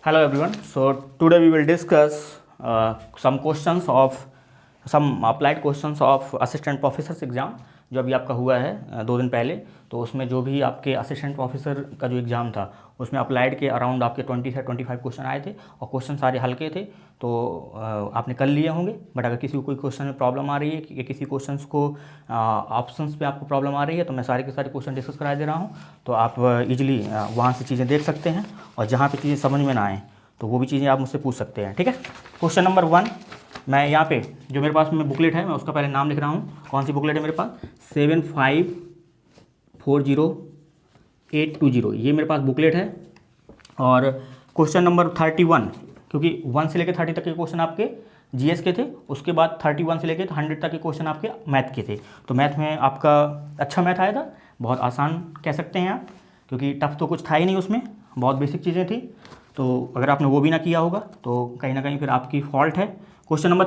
Hello everyone. So today we will discuss some applied questions of assistant professors exam जो अभी आपका हुआ है 2 दिन पहले। तो उसमें जो भी आपके असिस्टेंट प्रोफेसर का जो एग्ज़ाम था उसमें अप्लाइड के अराउंड आपके 20 से 25 क्वेश्चन आए थे और क्वेश्चन सारे हल्के थे। तो आपने कर लिए होंगे, बट अगर किसी को कोई क्वेश्चन में प्रॉब्लम आ रही है कि किसी क्वेश्चंस को ऑप्शंस पे आपको प्रॉब्लम आ रही है तो मैं सारे के सारे क्वेश्चन डिस्कस करा दे रहा हूँ। तो आप इजीली वहाँ से चीज़ें देख सकते हैं और जहाँ पे चीज़ें समझ में ना आए तो वो भी चीज़ें आप मुझसे पूछ सकते हैं। ठीक है, क्वेश्चन नंबर 1 मैं यहाँ पे जो मेरे पास में बुकलेट है मैं उसका पहले नाम लिख रहा हूँ। कौन सी बुकलेट है मेरे पास? 7540820 ये मेरे पास बुकलेट है। और क्वेश्चन नंबर 31, क्योंकि 1 से लेकर 30 तक के क्वेश्चन आपके जीएस के थे, उसके बाद 31 से लेकर 100 तक के क्वेश्चन आपके मैथ के थे। तो मैथ में आपका अच्छा मैथ आया था, बहुत आसान कह सकते हैं आप, क्योंकि टफ तो कुछ था ही नहीं, उसमें बहुत बेसिक चीज़ें थी। तो अगर आपने वो भी ना किया होगा तो कहीं ना कहीं फिर आपकी फॉल्ट है। क्वेश्चन नंबर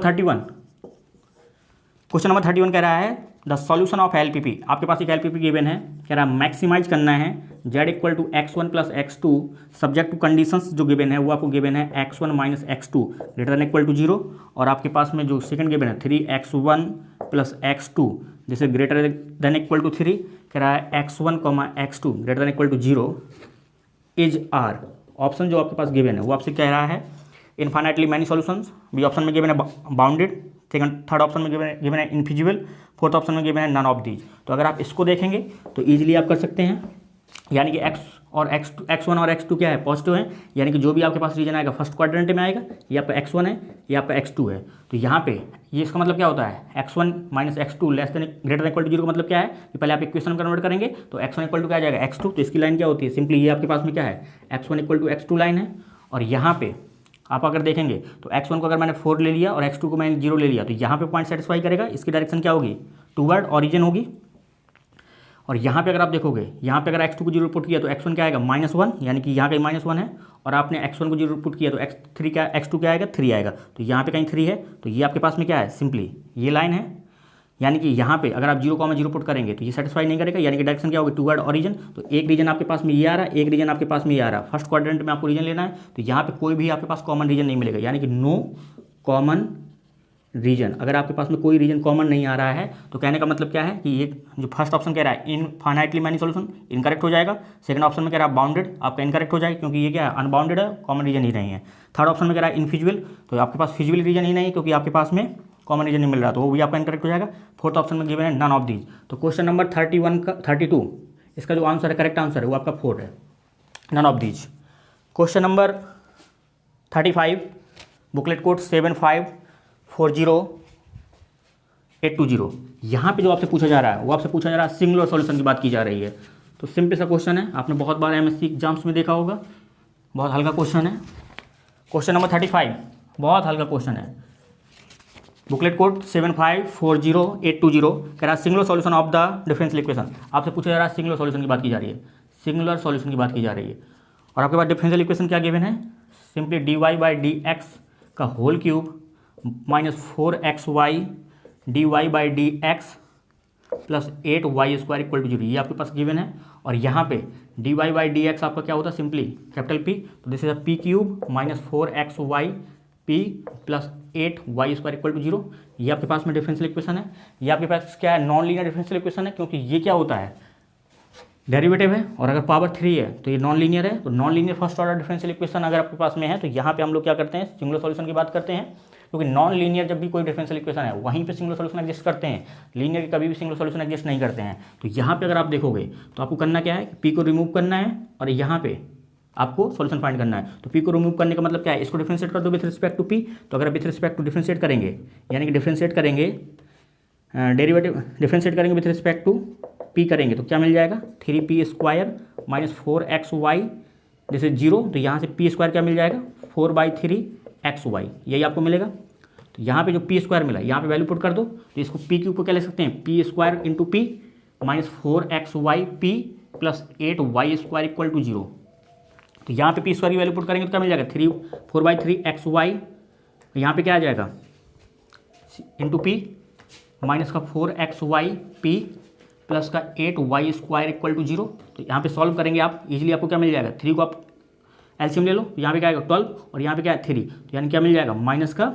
31 कह रहा है द सॉल्यूशन ऑफ एलपीपी। आपके पास एक एलपीपी गिवन है, कह रहा है मैक्सिमाइज करना है z equal to x1 plus x2 subject to conditions जो गिवन है वो आपको गिवन है x1 minus x2 greater than equal to 0। और आपके पास में जो सेकंड गिवन है 3x1 प्लस x2 जिसे ग्रेटर देन इक्वल टू 3, कह रहा है x1 x2 greater than equal to 0 is R. Option जो आपके पास गिवन है वो आपसे कह रहा है infinitely many solutions, B option में गिवन है बाउंडेड, थर्ड ऑप्शन में गिवन है इनफिजिबल, फोर्थ ऑप्शन में गिवन है नन ऑफ दीज। तो अगर आप इसको देखेंगे तो ईजिली आप कर सकते हैं, यानी कि x1 और x2 क्या है? पॉजिटिव है, यानी कि जो भी आपके पास रीजन आएगा फर्स्ट क्वाड्रेंट में आएगा, ये आपका x1 है, ये आपका x2 है। तो यहाँ पे ये इसका मतलब क्या होता है? x1 minus x2 less than greater than equal to 0 का मतलब क्या है कि पहले आप इक्वेशन कन्वर्ट करेंगे तो x1 इक्वल टू क्या आ जाएगा? x2। तो इसकी लाइन क्या होती है? सिंपली ये आपके पास में क्या है? x1 equal to x2 line है। और यहाँ पे आप अगर देखेंगे तो x1 को अगर मैंने 4 ले लिया और x2 को मैंने 0 ले लिया तो यहाँ पे पॉइंट सेटिस्फाई करेगा, इसकी डायरेक्शन क्या होगी? टूवर्ड ओरिजिन होगी। और यहाँ पे अगर आप देखोगे, यहाँ पे अगर x2 को 0 पुट किया तो x1 क्या आएगा? -1, यानी कि यहाँ कहीं -1 है। और आपने x1 को 0 पुट किया तो x2 क्या आएगा? 3 आएगा। तो यहाँ पे कहीं 3 है, तो ये आपके पास में क्या है? सिंपली ये लाइन है, यानी कि यहाँ पे अगर आप 0,0 पुट करेंगे तो ये सेटिस्फाई नहीं करेगा, यानी कि डायरेक्शन क्या होगी? Toward origin. तो एक रीजन आपके पास में ये आ रहा है, एक रीजन आपके पास में ये आ रहा है। फर्स्ट क्वाड्रेंट में आपको रीजन लेना है, तो यहाँ पे कोई भी आपके पास कॉमन रीजन नहीं मिलेगा, यानी कि नो कॉमन रीजन। अगर आपके पास में कोई रीजन कॉमन नहीं आ रहा है तो कहने का मतलब क्या है कि ये जो फर्स्ट ऑप्शन कह रहा है इनफाइनाइटली मैनी सॉल्यूशन, इनकरेक्ट हो जाएगा। सेकंड ऑप्शन में कह रहा है बाउंडेड, आपका इनकरेक्ट हो जाएगा, क्योंकि ये क्या है? अनबाउंडेड है, कॉमन रीजन ही नहीं है। थर्ड ऑप्शन में कह रहा है इनफिजिबल, तो आपके पास फिजिबल रीजन ही नहीं है, क्योंकि आपके पास में कॉमन रीजन नहीं मिल रहा, तो वो भी आपका इनकरेक्ट हो जाएगा। फोर्थ ऑप्शन में गिवन है नन ऑफ दीज। तो क्वेश्चन नंबर 32 इसका जो आंसर है, करेक्ट आंसर है वो आपका 4 है, none of these. Question number 35 booklet code 7540820। यहाँ पे जो आपसे पूछा जा रहा है वो आपसे पूछा जा रहा है सिंगुलर सॉल्यूशन की बात की जा रही है। तो सिंपल सा क्वेश्चन है, आपने बहुत बार एमएससी एग्जाम्स में देखा होगा, बहुत हल्का क्वेश्चन है। क्वेश्चन नंबर 35 बहुत हल्का क्वेश्चन है, बुकलेट कोड 7540820, कह रहा है singular solution of the differential equation. आपसे पूछा जा रहा है सिंगुलर सॉल्यूशन की बात की जा रही है, सिंगुलर सॉल्यूशन की बात की जा रही है। और आपके पास डिफरेंशियल इक्वेशन क्या गिवन है? सिंपली dy/dx का whole cube minus 4xy dy/dx plus 8y² equal to 0, ये आपके पास गिवन है। और यहाँ पे dy/dx आपका क्या होता है? सिंपली कैपिटल P, तो this is a p cube minus 4xy p plus 8y² equal to 0। ये आपके पास में डिफरेंशियल इक्वेशन है। ये आपके पास क्या है? नॉन लीनियर डिफरेंशियल इक्वेशन है, क्योंकि ये क्या होता है? डेरिवेटिव है, और अगर पावर 3 है तो ये नॉन लीनियर है। तो non linear first order differential equation अगर आपके पास में है तो यहाँ पे हम लोग क्या करते हैं? सिंगुलर सॉल्यूशन की बात करते हैं, क्योंकि नॉन लीनियर जब भी कोई डिफरेंशियल इक्वेशन है वहीं पे सिंगुलर सॉल्यूशन एग्जिस्ट करते हैं, लीनियर के कभी भी सिंगुलर सॉल्यूशन एग्जिस्ट नहीं करते हैं। तो यहाँ पे अगर आप देखोगे तो आपको करना क्या है कि पी को रिमूव करना है और यहाँ पे आपको सॉल्यूशन फाइंड करना है। तो पी को रिमूव करने का मतलब क्या है? इसको डिफरेंशिएट कर दो विथ रिस्पेक्ट टू पी। तो अगर विथ रिस्पेक्ट टू डिफरेंशिएट करेंगे, यानी कि डिफरेंशिएट करेंगे, डेरिवेटिव डिफरेंशिएट करेंगे विथ रिस्पेक्ट टू पी करेंगे तो क्या मिल जाएगा? 3p² माइनस 4xy जैसे 0, तो यहाँ से p² क्या मिल जाएगा? 4/3xy, यही आपको मिलेगा। तो यहाँ पे जो p² मिला यहाँ पे वैल्यू पुट कर दो, तो इसको p क्यूब को क्या ले सकते हैं? p² into p minus 4xy p plus 8y² equal to 0। तो यहाँ पे p² की वैल्यू पुट करेंगे तो क्या मिल जाएगा? 4/3xy, यहाँ पे क्या आ जाएगा? इंटू p माइनस का 4xy p प्लस का 8y² इक्वल टू 0। तो यहाँ पे सॉल्व करेंगे आप, इजीली आपको क्या मिल जाएगा? 3 को आप एलसीएम ले लो, तो यहाँ पे क्या आएगा 12 और यहाँ पे क्या है 3, तो यानी क्या मिल जाएगा माइनस का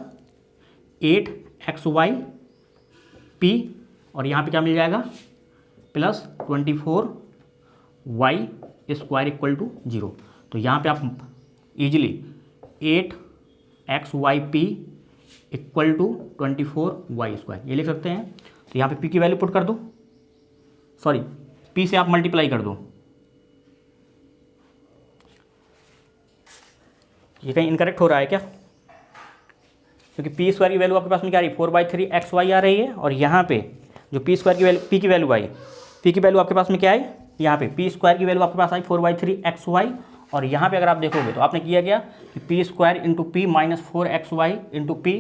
8xy p और यहाँ पे क्या मिल जाएगा plus 24y square equal to 0। तो यहाँ पे आप easily 8xy p equal to 24y square ये लिख सकते हैं। तो यहाँ पे p की वैल्यू पुट कर दो, सॉरी p से आप मल्टीप्लाई कर दो। ये कहीं इनकरेक्ट हो रहा है क्या? क्योंकि पी स्क्वायर की वैल्यू आपके पास में क्या आ रही है 4/3xy आ रही है और यहाँ पे जो पी स्क्वायर की वैल्यू पी की वैल्यू आई, पी की वैल्यू आपके पास में क्या आई, यहाँ पे पी स्क्वायर की वैल्यू आपके पास आई 4/3xy और यहाँ पे अगर आप देखोगे तो आपने किया क्या कि P square into P minus 4xy into P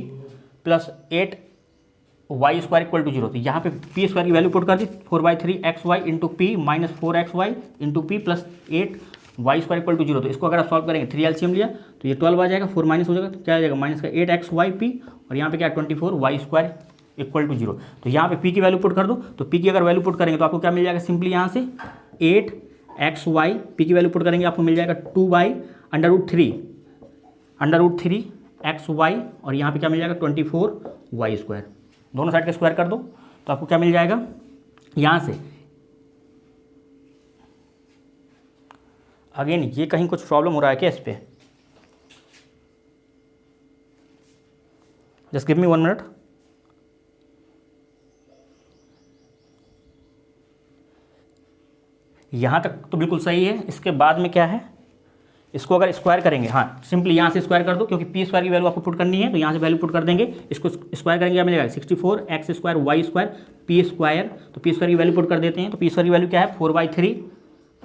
plus 8y square equal to 0। तो यहाँ पे पी स्क्वायर की वैल्यू पुट कर दी 4/3xy into P minus 4xy into P plus 8y square equal to 0। तो इसको अगर आप सॉल्व करेंगे 3 एलसीएम लिया तो ये 12 आ जाएगा, 4 माइनस हो जाएगा तो क्या आ जाएगा माइनस का 8xy p और यहाँ पे क्या 24y स्क्वायर इक्वल टू 0। तो यहाँ पे p की वैल्यू पुट कर दो, तो p की अगर वैल्यू पुट करेंगे तो आपको क्या मिल जाएगा सिंपली यहाँ से 8xy p की वैल्यू पुट करेंगे आपको मिल जाएगा 2/√3xy और यहाँ पे क्या मिल जाएगा 24y स्क्वायर। दोनों साइड का स्क्वायर कर दो तो आपको क्या मिल जाएगा यहाँ से। अगेन ये कहीं कुछ प्रॉब्लम हो रहा है क्या इस पर? Just give me 1 minute. यहाँ तक तो बिल्कुल सही है, इसके बाद में क्या है, इसको अगर स्क्वायर करेंगे, हाँ सिंपली यहाँ से स्क्वायर कर दो क्योंकि पी स्क्वायर की वैल्यू आपको पुट करनी है, तो यहाँ से वैल्यू पुट कर देंगे, इसको स्क्वायर करेंगे क्या मिलेगा 64x square Y square P square. तो पी स्क्वायर की वैल्यू पुट कर देते हैं, तो पी स्क्वायर की वैल्यू क्या है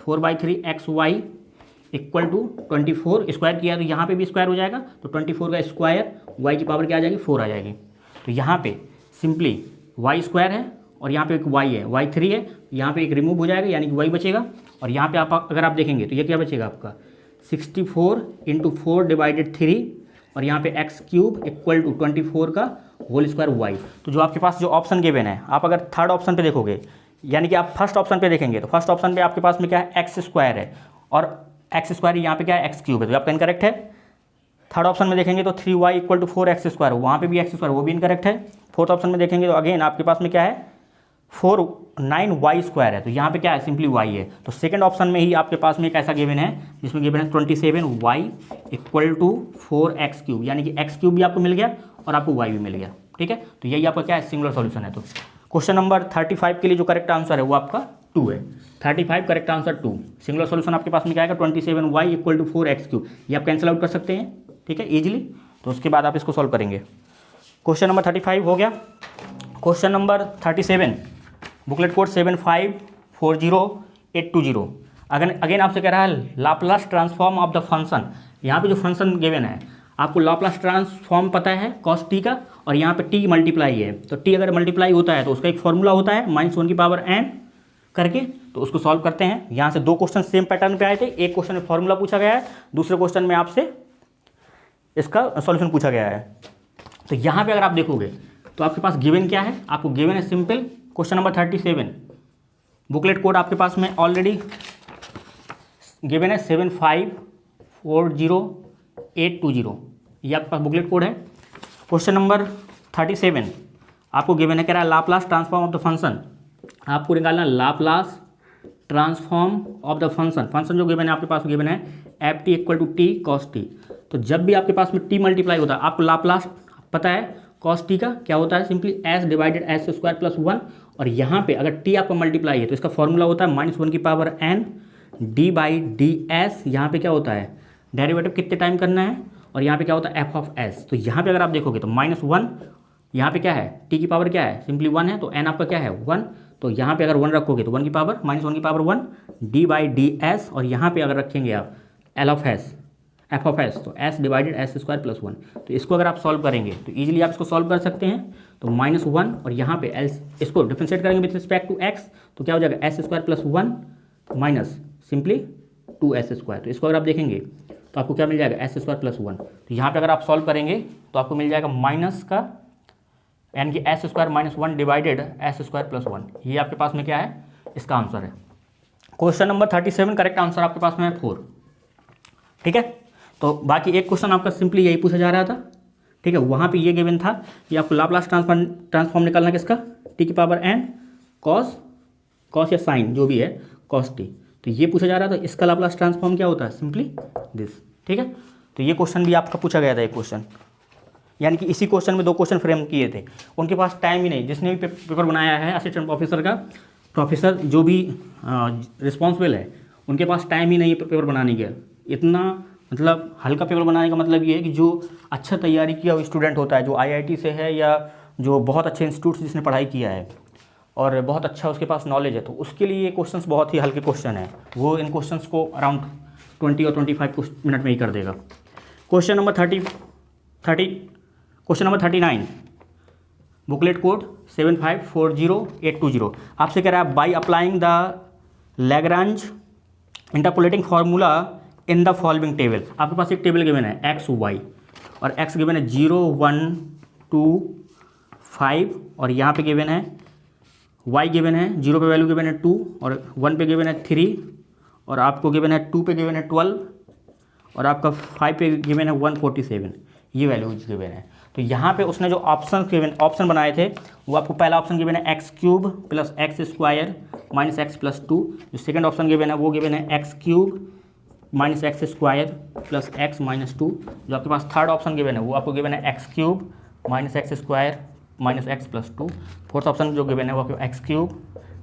4/3xy इक्वल टू 24 स्क्वायर किया तो यहाँ पे भी स्क्वायर हो जाएगा, तो 24 का स्क्वायर y की पावर क्या आ जाएगी 4 आ जाएगी। तो यहाँ पे सिंपली y स्क्वायर है और यहाँ पे एक y है, y 3 है, यहाँ पे एक रिमूव हो जाएगा यानी कि y बचेगा और यहाँ पे आप अगर आप देखेंगे तो ये क्या बचेगा आपका 64 इंटू 4/3 और यहाँ पे एक्स क्यूब इक्वल टू 24 का होल स्क्वायर y। तो जो आपके पास जो ऑप्शन गिवन है, आप अगर थर्ड ऑप्शन पे देखोगे यानी कि आप फर्स्ट ऑप्शन पे देखेंगे तो फर्स्ट ऑप्शन पे आपके पास में क्या है एक्स स्क्वायर है और एक्स स्क्वायर यहाँ पे क्या है एक्स क्यूब है, तो आपका इनकरेक्ट है। थर्ड ऑप्शन में देखेंगे तो 3y equal to 4x square, वहाँ पे भी एक्स स्क्वायर, वो भी इनकरेक्ट है। फोर्थ ऑप्शन में देखेंगे तो अगेन आपके पास में क्या है 9y स्क्वायर है, तो यहाँ पे क्या है सिंपली y है। तो सेकंड ऑप्शन में ही आपके पास में एक ऐसा गिवन है जिसमें गिवन है 27y equal to 4x cube, यानी कि x क्यूब भी आपको मिल गया और आपको y भी मिल गया। ठीक है, तो यही आपका क्या है सिंगुलर सॉल्यूशन है। तो क्वेश्चन नंबर 35 के लिए जो करेक्ट आंसर है वो आपका 2 है। 35 करेक्ट आंसर 2। सिंगुलर सॉल्यूशन आपके पास में क्या आएगा 27y equal to 4x cube, ये आप कैंसिल आउट कर सकते हैं। ठीक है इजीली, तो उसके बाद आप इसको सॉल्व करेंगे। क्वेश्चन नंबर 35 हो गया। Question number 37 booklet code 7540820। Again आपसे कह रहा है Laplace transform of the function. यहाँ पे जो फंक्शन गिवन है आपको लाप्लास ट्रांसफॉर्म पता है कॉस टी का और यहाँ पे टी मल्टीप्लाई है, तो टी अगर मल्टीप्लाई होता है तो उसका एक फॉर्मूला होता है -1 की पावर n करके, तो उसको सॉल्व करते हैं। यहाँ से 2 क्वेश्चन सेम पैटर्न पे आए थे, एक क्वेश्चन में फॉर्मूला पूछा गया है, दूसरे क्वेश्चन में आपसे इसका सॉल्यूशन पूछा गया है। तो यहाँ पे अगर आप देखोगे तो आपके पास गिवन क्या है, आपको गिवन है simple question number 37 booklet code आपके पास में ऑलरेडी गिवन है 7540820, ये आपके पास बुकलेट कोड है। क्वेश्चन नंबर 37 आपको गिवन है, कह रहा है Laplace transform of the function, आपको निकालना Laplace transform of the function. Function जो गिवन है आपके पास गिवन है F T equal to T cos T. तो जब भी आपके पास में टी मल्टीप्लाई होता है, आपको लाप्लास पता है कॉस टी का क्या होता है simply S divided s square plus 1, और यहाँ पे अगर टी आपका मल्टीप्लाई है तो इसका फॉर्मूला होता है -1 की power n D by d S. यहाँ पे क्या होता है डेरिवेटिव कितने टाइम करना है और यहाँ पे क्या होता है एफ ऑफ एस। तो यहाँ पे अगर आप देखोगे तो -1 यहाँ पे क्या है टी की पावर क्या है सिंपली 1 है, तो n आपका क्या है 1, तो यहाँ पे अगर 1 रखोगे तो 1 की पावर -1 की power 1 d by d s, और यहाँ पे अगर रखेंगे आप l of s f of s तो s divided s square plus 1। तो इसको अगर आप सॉल्व करेंगे तो इजीली आप इसको सॉल्व कर सकते हैं। तो -1 और यहाँ पे एल इसको डिफरेंशिएट करेंगे विथ रिस्पेक्ट टू एक्स, तो क्या हो जाएगा S square plus 1 minus simply 2s square. तो इसको अगर आप देखेंगे तो आपको क्या मिल जाएगा एस स्क्वायर प्लस 1। तो यहाँ पे अगर आप सॉल्व करेंगे तो आपको मिल जाएगा माइनस का यानी कि S square -1 divided s square plus 1। ये आपके पास में क्या है इसका आंसर है। क्वेश्चन नंबर 37 करेक्ट आंसर आपके पास में है 4। ठीक है। तो बाकी एक क्वेश्चन आपका सिंपली यही पूछा जा रहा था, ठीक है। वहाँ पे ये गिवन था कि आपको लाप्लास ट्रांसफॉर्म निकालना किसका, टी की पावर एन कॉस या साइन जो भी है कॉस टी, तो ये पूछा जा रहा था। इसका लाप्लास ट्रांसफॉर्म क्या होता है, सिंपली दिस, ठीक है। तो ये क्वेश्चन भी आपका पूछा गया था, एक क्वेश्चन, यानी कि इसी क्वेश्चन में 2 क्वेश्चन फ्रेम किए थे। उनके पास टाइम ही नहीं, जिसने भी पेपर बनाया है असिस्टेंट प्रोफेसर का, प्रोफेसर जो भी रिस्पॉन्सिबल है, उनके पास टाइम ही नहीं पेपर बनाने का। इतना मतलब हल्का पेपर बनाने का मतलब ये है कि जो अच्छा तैयारी किया हुआ स्टूडेंट होता है, जो IIT से है या जो बहुत अच्छे इंस्टीट्यूट से जिसने पढ़ाई किया है और बहुत अच्छा उसके पास नॉलेज है, तो उसके लिए ये क्वेश्चंस बहुत ही हल्के क्वेश्चन है। वो इन क्वेश्चंस को अराउंड 20 और 25 मिनट में ही कर देगा। Question number 39, booklet code 7540820। आपसे कह रहा है by applying the Lagrange interpolating formula in the following table. आपके पास एक टेबल गिवन है एक्स वाई, और एक्स गिवन है 0 1 2 5, और यहाँ पे गिवन है वाई गिवन है 0 पे वैल्यू गिवन है 2, और 1 पे गिवन है 3, और आपको गिवन है 2 पे गिवन है 12, और आपका 5 पे गिवन है 147, ये वैल्यूज गिवन है। तो यहाँ पे उसने जो ऑप्शन बनाए थे, वो आपको पहला ऑप्शन गिवन है x cube plus x square minus x plus 2। जो सेकंड ऑप्शन गिवन है वो गिवन है x cube minus X square plus x minus 2। जो आपके पास थर्ड ऑप्शन गिवन है वो आपको गिवन है x cube minus X square minus x plus 2। Fourth option जो गिवन है वो आपको x cube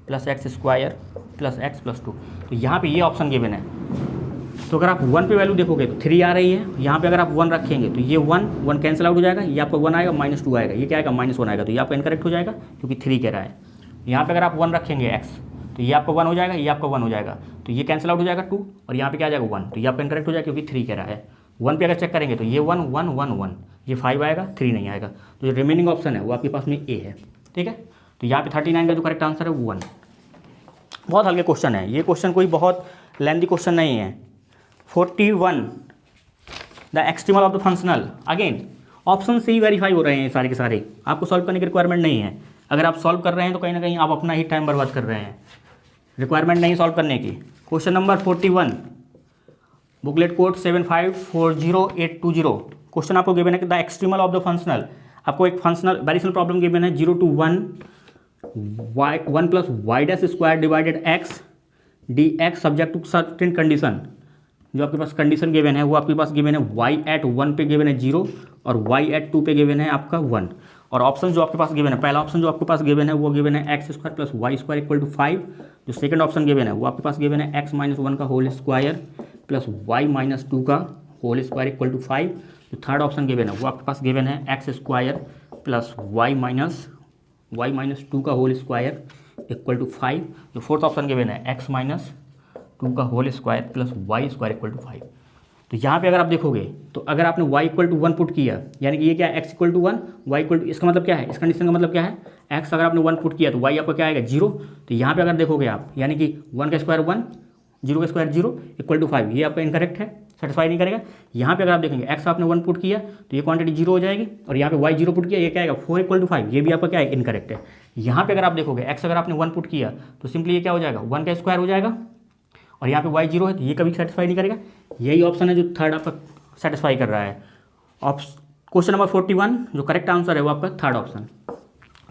plus x square plus x plus 2। तो यहाँ पे ये ऑप्शन गिवन है। तो अगर आप 1 पे वैल्यू देखोगे तो 3 आ रही है, यहाँ पे अगर आप 1 रखेंगे तो ये 1 कैंसिल आउट हो जाएगा, ये आपका 1 आएगा, माइनस 2 आएगा, ये क्या आएगा, माइनस 1 आएगा, तो ये आपका इनकरेक्ट हो जाएगा क्योंकि 3 कह रहा है। यहाँ पे अगर आप 1 रखेंगे x, तो ये आपका 1 हो जाएगा, ये आपका 1 हो जाएगा, तो ये कैंसिल आउट हो जाएगा 2, और यहाँ पे क्या आ जाएगा 1, तो ये आपका इनकरेक्ट हो जाएगा क्योंकि 3 कह रहा है। 1 पे अगर चेक करेंगे तो ये 1 1 1 1, ये 5 आएगा, 3 नहीं आएगा। तो जो रिमेनिंग ऑप्शन है वो आपके पास में A है, ठीक है। तो यहाँ पे 39 का जो करेक्ट आंसर है वो 1। बहुत हल्के क्वेश्चन है ये, क्वेश्चन कोई बहुत लेंथी क्वेश्चन नहीं है। 41 the extremal of the functional, again option से ही वेरीफाई हो रहे हैं सारे के सारे, आपको सॉल्व करने की रिक्वायरमेंट नहीं है। अगर आप सॉल्व कर रहे हैं तो कहीं ना कहीं आप अपना ही टाइम बर्बाद कर रहे हैं, रिक्वायरमेंट नहीं सॉल्व करने की। Question number 41, booklet code 7540820। Question आपको गिवन है कि the extremal of the functional, आपको एक functional very simple problem given है 0 to 1 plus Y dash square divided X D X subject to certain condition. जो आपके पास कंडीशन गिवन है वो आपके पास गिवन है y एट 1 पे गिवन है 0 और y एट 2 पे गिवन है आपका 1। और ऑप्शन जो आपके पास गिवन है, पहला ऑप्शन जो आपके पास गिवन है वो गिवन है X square plus Y square equal to 5। जो सेकंड ऑप्शन गिवन है वो आपके पास गिवन है एक्स माइनस 1 का whole square plus Y minus 2 का होल स्क्वायर इक्वल टू 5। जो थर्ड ऑप्शन गिवन है वो आपके पास गिवन है X square plus Y minus 2 का होल स्क्वायर इक्वल टू 5। जो फोर्थ ऑप्शन गिवन है एक्स माइनस 2 का whole square plus Y square equal to 5। तो यहाँ पे अगर आप देखोगे तो अगर आपने y इक्वल टू 1 पुट किया, यानी कि ये क्या है x equal to 1, y equal to, इसका मतलब क्या है, इस कंडीशन का मतलब क्या है, x अगर आपने 1 पुट किया तो y आपका क्या आएगा 0। तो यहाँ पे अगर देखोगे आप, यानी कि 1 का स्क्वायर 1, 0 का स्क्वायर 0 इक्वल टू 5, ये आपका इनकरेक्ट है, सेटिस्फाई नहीं करेगा। यहाँ पे अगर आप देखेंगे x आपने 1 पुट किया तो ये क्वांटिटी 0 हो जाएगी, और यहाँ पे y 0 पुट किया, ये क्या आएगा 4 इक्वल टू 5, ये भी आपका क्या है, इनकरेक्ट है। यहाँ पे अगर आप देखोगे x अगर आपने 1 पुट किया तो सिंपली ये क्या हो जाएगा, 1 का स्क्वायर हो जाएगा, और यहाँ पे y 0 है तो ये कभी सेटिस्फाई नहीं करेगा। यही ऑप्शन है जो थर्ड आपका सेटिस्फाई कर रहा है। क्वेश्चन नंबर 41 जो करेक्ट आंसर है वो आपका थर्ड ऑप्शन।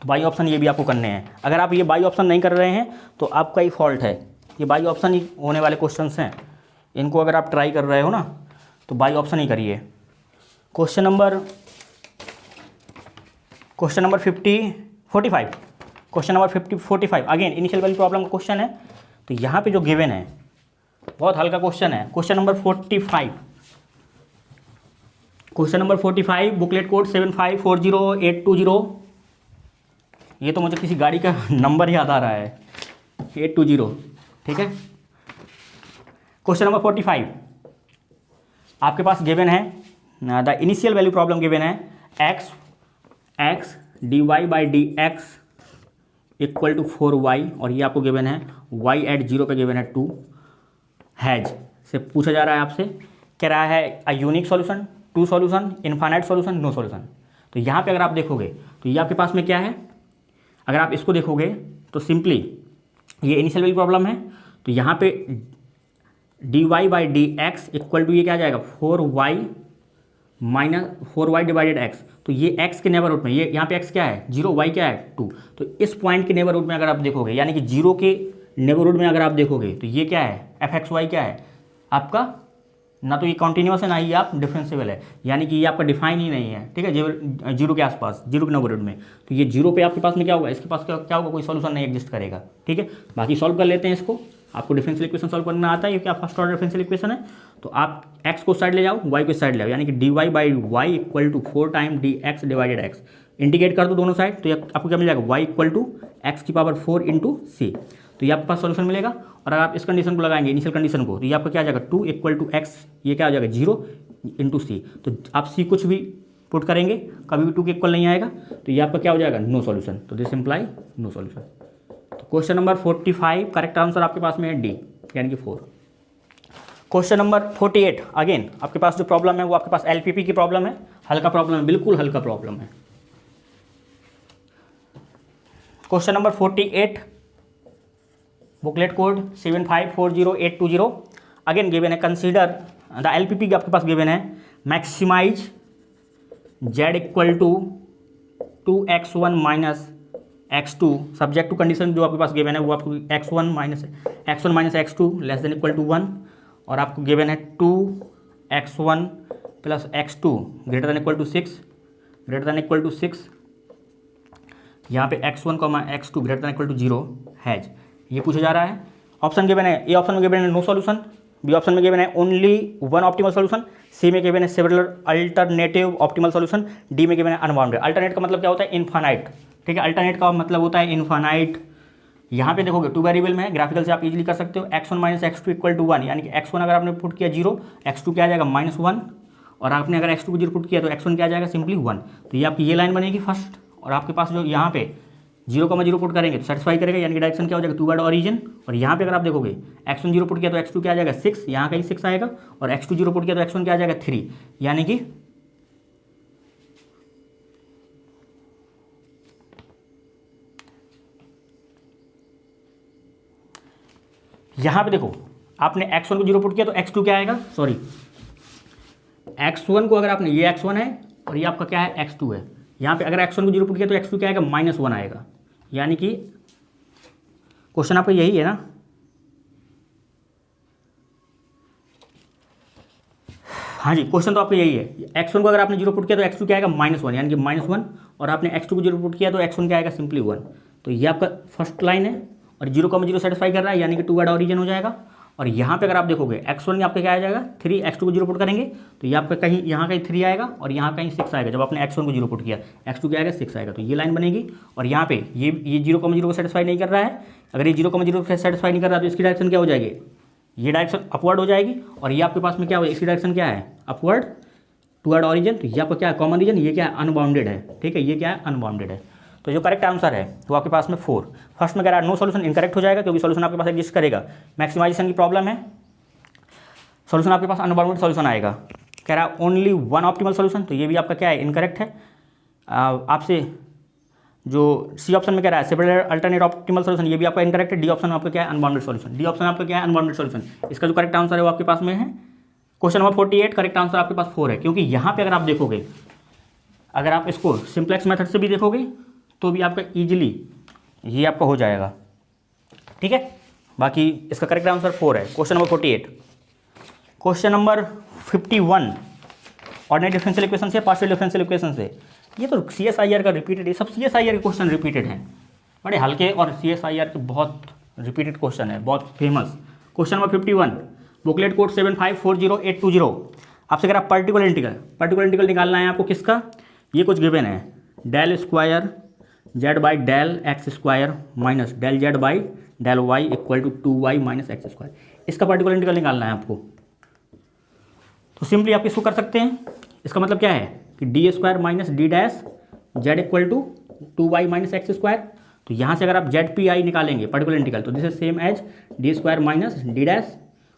बाई ऑप्शन ये भी आपको करने हैं। अगर आप ये बाई ऑप्शन नहीं कर रहे हैं तो आपका ही फॉल्ट है, ये बाई ऑप्शन ही होने वाले क्वेश्चंस हैं, इनको अगर आप ट्राई कर रहे हो ना तो बाई ऑप्शन ही करिए। Question number 45 again initial value problem का क्वेश्चन है। तो यहाँ पे जो गिवन है बहुत हल्का क्वेश्चन है। Question number 45 booklet code 7540820। ये तो मुझे किसी गाड़ी का नंबर याद आ रहा है, 820, ठीक है। क्वेश्चन नंबर 45 आपके पास गिवन है, the initial value problem given है x dy by D X equal to 4y, और ये आपको गिवन है y एट 0 पे गिवन है 2 हैज से पूछा जा रहा है आपसे, कह रहा है a unique solution, 2 solution, infinite solution, no solution. तो यहाँ पे अगर आप देखोगे तो ये आपके पास में क्या है, अगर आप इसको देखोगे तो सिंपली ये इनिशियल वैल्यू प्रॉब्लम है। तो यहाँ पे D Y by D X equal to ये क्या आ जाएगा 4y डिवाइडेड एक्स। तो ये x के नेबरहुड में, ये यहाँ पे x क्या है 0, y क्या है 2। तो इस पॉइंट के नेबरहुड में अगर आप देखोगे, यानी कि 0 के नेबरहुड में अगर आप देखोगे तो ये क्या है f(x, y) क्या है आपका, ना तो ये कॉन्टिन्यूस है ना ही आप डिफरेंशिएबल है, यानी कि ये आपका डिफाइन ही नहीं है, ठीक है, 0 के आसपास, 0 के नेबरहुड में। तो ये 0 पे आपके पास में क्या होगा, इसके पास क्या होगा, कोई सॉल्यूशन नहीं एग्जिस्ट करेगा, ठीक है। बाकी सॉल्व कर लेते हैं इसको। आपको डिफरेंशियल इक्वेशन सॉल्व करना आता है, ये क्या फर्स्ट ऑर्डर डिफरेंशियल इक्वेशन है। तो आप x को साइड ले जाओ, y को साइड ले आओ, यानी कि dy by Y equal to 4 time dx divided x। Integrate कर दो दोनों साइड, तो आपको क्या मिल जाएगा y इक्वल टू एक्स की पावर 4 इंटू सी। तो ये आपके पास सोल्यूशन मिलेगा। और अगर आप इस कंडीशन को लगाएंगे, इनिशियल कंडीशन को, तो ये आपका क्या आ जाएगा 2 इक्वल टू एक्स, ये क्या आ जाएगा 0 इंटू सी। तो आप सी कुछ भी पुट करेंगे कभी भी 2 के इक्वल नहीं आएगा, तो ये आपका क्या हो जाएगा नो सॉल्यूशन। तो दिस इम्प्लाई नो सॉल्यूशन। तो क्वेश्चन नंबर 45 करेक्ट आंसर आपके पास में है डी, यानी कि 4। क्वेश्चन नंबर 48 अगेन आपके पास जो प्रॉब्लम है वो आपके पास एलपीपी की प्रॉब्लम है, हल्का प्रॉब्लम है, बिल्कुल हल्का प्रॉब्लम है। Question number 48 booklet code 7540820 again given है, कंसीडर द एलपीपी आपके पास गिवन है, maximize z equal to 2x1 minus x2 subject to condition जो आपके पास गिवन है वो आपको x1 minus x2 less then equal to 1, और आपको गिवन है 2x1 plus x2 greater than equal to 6 यहाँ पे x1 x2 greater than equal to 0 has, ये पूछा जा रहा है। ऑप्शन गिवन है, ए ऑप्शन में गिवन है नो सॉल्यूशन, बी ऑप्शन में गिवन है ओनली वन ऑप्टिमल सॉल्यूशन, सी में गिवन है several alternative optimal solution, D में गिवन है अनबाउंडेड। अल्टरनेट का मतलब क्या होता है इनफाइनाइट, ठीक है, अल्टरनेट का मतलब होता है इनफाइनाइट। यहाँ पे देखोगे 2 वेरिएबल में है, ग्राफिकल से आप इजीली कर सकते हो। x1 minus x2 equal to 1, यानी कि x1 अगर आपने पुट किया 0, x2 क्या आ जाएगा -1, और आपने अगर x2 को 0 पुट किया तो x1 क्या आ जाएगा सिंपली 1। तो ये आपकी ये लाइन बनेगी फर्स्ट, और आपके पास जो यहाँ पे 0,0 पुट करेंगे तो सेटिस्फाई करेगा, यानी कि डायरेक्शन क्या हो जाएगा 2 वर्ड ऑरिजिन। और यहाँ पे अगर आप देखोगे x1 0 पुट किया तो x2 क्या आ जाएगा 6, यहाँ का ही 6 आएगा, और x2 0 पुट किया तो x1 क्या आ जाएगा 3, यानी कि यहाँ पे देखो आपने x1 को 0 पुट किया तो x2 क्या आएगा, सॉरी x1 को अगर आपने, ये x1 है और ये आपका क्या है x2 है, यहाँ पे अगर x1 को 0 पुट किया तो x2 क्या आएगा -1 आएगा, यानी कि क्वेश्चन आपका यही है ना। हाँ जी, क्वेश्चन तो आपका यही है, x1 को अगर आपने 0 पुट किया तो x2 क्या आएगा -1, यानी कि -1, और आपने x2 को 0 पुट किया तो x1 क्या आएगा सिंपली 1। तो ये आपका फर्स्ट लाइन है, और 0,0 सेटिस्फाई कर रहा है, यानी कि 2 वर्ड ऑरिजिन हो जाएगा। और यहाँ पे अगर आप देखोगे x1 आपका क्या आ जाएगा 3, x2 को 0 पुट करेंगे तो ये आपका कहीं यहाँ कहीं 3 आएगा, और यहाँ कहीं 6 आएगा। जब आपने x1 को 0 पुट किया, x2 क्या आएगा 6 आएगा, तो ये लाइन बनेगी। और यहाँ पे ये 0,0 को सेटिस्फाई नहीं कर रहा है, अगर ये 0,0 को सेटिस्फाई नहीं कर रहा है तो इसकी डायरेक्शन क्या हो जाएगी, ये डायरेक्शन अपवर्ड हो जाएगी। और ये आपके पास में क्या हो, इसकी डायरेक्शन क्या है अपवर्ड टू वर्ड ऑरिजिन, तो ये आपका क्या है कॉमन रीजन, ये क्या है अनबाउंडेड है, ठीक है, ये क्या है अनबाउंडेड है। तो जो करेक्ट आंसर है वो आपके पास में 4। फर्स्ट में कह रहा है नो सॉल्यूशन, इनकरेक्ट हो जाएगा क्योंकि सॉल्यूशन आपके पास एग्जिस्ट करेगा। मैक्सिमाइजेशन की प्रॉब्लम है, सॉल्यूशन आपके पास अनबाउंडेड सॉल्यूशन आएगा। कह रहा है ओनली वन ऑप्टिमल सॉल्यूशन, तो ये भी आपका क्या है इनकरेक्ट है। आपसे जो सी ऑप्शन में कह रहा है सेवरल अल्टरनेट ऑप्टिमल सॉल्यूशन, ये भी आपका इनकरेक्ट है। डी ऑप्शन आपका क्या है अनबाउंडेड सॉल्यूशन, डी ऑप्शन आपका क्या है अनबाउंडेड सॉल्यूशन। इसका जो करेक्ट आंसर है वो आपके पास में है क्वेश्चन नंबर 48, करेक्ट आंसर आपके पास 4 है। क्योंकि यहाँ पे अगर आप देखोगे, अगर आप इसको सिंप्लेक्स मेथड से भी देखोगे तो भी आपका ईजिली ये आपका हो जाएगा, ठीक है। बाकी इसका करेक्ट आंसर 4 है question number 48। Question number 51 ordinary differential equation से, पार्शियल डिफरेंशियल इक्वेशन से। ये तो CSIR का रिपीटेड, ये सब CSIR के क्वेश्चन रिपीटेड हैं, बड़े हल्के, और CSIR के बहुत रिपीटेड क्वेश्चन है, बहुत famous. Question number 51 booklet code 7540820। आपसे कह रहा पर्टिकुलर इंटीग्रल निकालना है आपको किसका, ये कुछ गिवन है, del square Z by del x square minus del Z by del Y equal to 2y minus X square. इसका पर्टिकुलर इंटीग्रल निकालना है आपको। तो सिंपली आप इसको कर सकते हैं, इसका मतलब क्या है कि D square minus D dash Z equal to 2y minus X square. तो यहाँ से अगर आप जेड पी आई निकालेंगे पर्टिकुलर इंटीग्रल, तो this is same as D square minus D dash,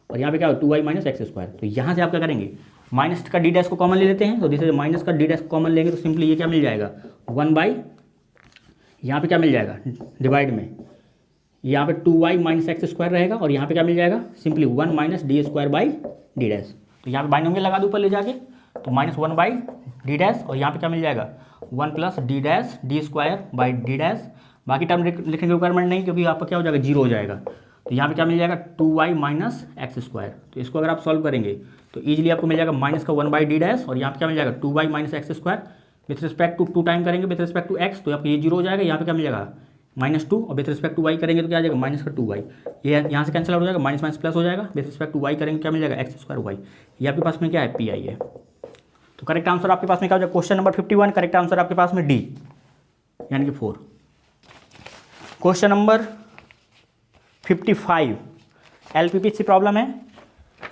और यहाँ पे क्या हो 2y माइनस एक्स स्क्वायर। तो यहाँ से आप क्या करेंगे, माइनस का डी डैश को कॉमन ले लेते हैं, तो दिस इज माइनस का डी डैश को कॉमन लेंगे तो सिंपली ये क्या मिल जाएगा 1 बाई, यहाँ पे क्या मिल जाएगा डिवाइड में, यहाँ पे 2y माइनस एक्स स्क्वायर रहेगा और यहाँ पे क्या मिल जाएगा, simply 1 minus D square by D dash. तो यहाँ पे बाइनोमियल लगा दूँ ऊपर ले जाके, तो माइनस 1 बाई डी डैश और यहाँ पे क्या मिल जाएगा 1 plus D dash D square by D dash. बाकी टर्म लिखने की रिक्वायरमेंट नहीं, क्योंकि आपका क्या हो जाएगा, जीरो हो जाएगा। तो यहाँ पे क्या मिल जाएगा 2y माइनस एक्स स्क्वायर। तो इसको अगर आप सॉल्व करेंगे तो ईजिली आपको मिल जाएगा माइनस का 1 बाई डी डैश और यहाँ पे क्या मिल जाएगा 2y minus X square with respect to 2 time करेंगे विथ रिस्पेक्ट टू एक्स, तो आपको ये जीरो हो जाएगा। यहाँ पे क्या मिल जाएगा -2 और विथ रिस्पेक्ट टू y करेंगे तो क्या आ जाएगा माइनस का 2y, ये यहाँ से कैंसिल आउट हो जाएगा, माइनस माइनस प्लस हो जाएगा। विथ रिस्पेक्ट टू y करेंगे क्या मिल जाएगा एक्स स्क्वायर वाई। ये आपके पास में क्या है, PI है। तो करेक्ट आंसर आपके पास में क्या हो जाएगा, क्वेश्चन नंबर 51 करेक्ट आंसर आपके पास में D यानी कि 4। क्वेश्चन नंबर 55 LPP से प्रॉब्लम है।